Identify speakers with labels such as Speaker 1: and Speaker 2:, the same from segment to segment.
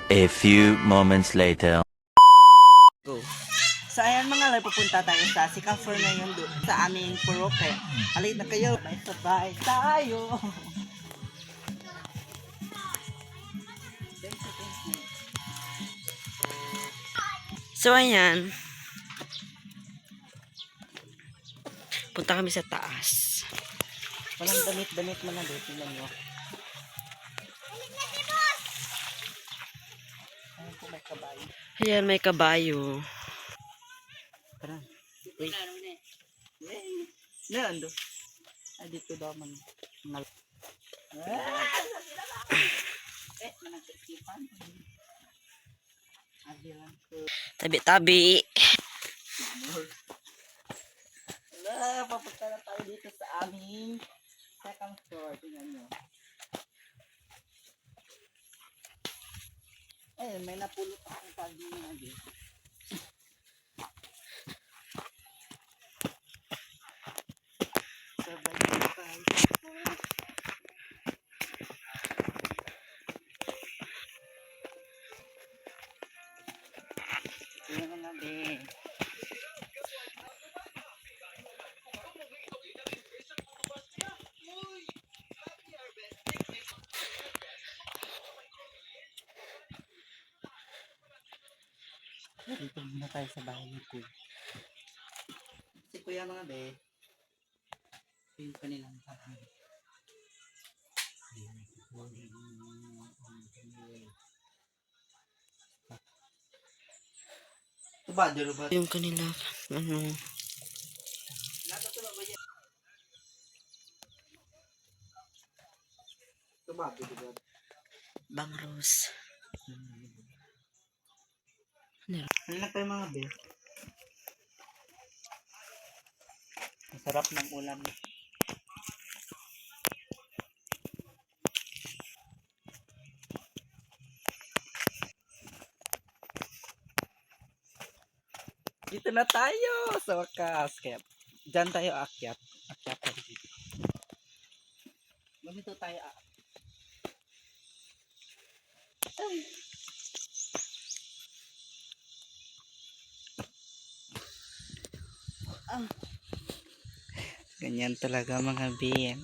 Speaker 1: A few moments later.
Speaker 2: Go. So ayan mga lay, pupunta tayo sa Sikafor ngayon doon sa aming Poroke. Alit na kayo, may sabay tayo. So ayan, punta kami sa taas. Walang damit-damit mga doon, tingnan nyo. Ayan po may kabayo. Ayan may kabayo. Tara. Wait. Ando. Ay, dito daw man. Tabi-tabi. Wala, papunta na tayo dito sa aming second floor. Tingnan nyo. Eh, may napulot akong pagi na dito. Tingnan na din. Dito muna tayo sa bahay ni Kuya. Si Kuya mga be, yung kanilang bahay. Yung kanila, ano, Bangros. Ano na tayo mga be? Masarap ng ulam. Dito na tayo sa wakas. Kaya dyan tayo akyat. Akyat tayo dito. Ganito tayo akyat. Ganyan talaga mga BM.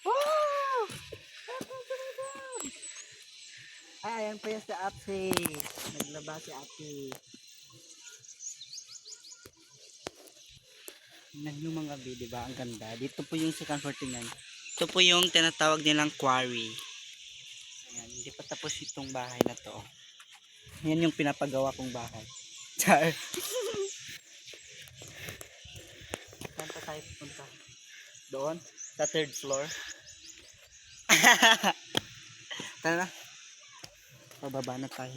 Speaker 2: Wow! Ay, ayan pa yan si ate. Naglaba si ate. Nagno mga B, diba? Ang ganda. Dito po yung second floor tingnan. Ito po yung tinatawag nilang quarry. Ayan, hindi pa tapos itong bahay na to. Yan yung pinapagawa kong bahay. Char. Saan pa tayo pupunta? Doon? Sa third floor? Tara na. Pababa na tayo.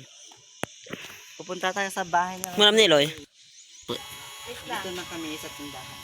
Speaker 2: Pupunta tayo sa bahay na.
Speaker 3: Malam ni Loy.
Speaker 2: Dito na kami sa tindahan.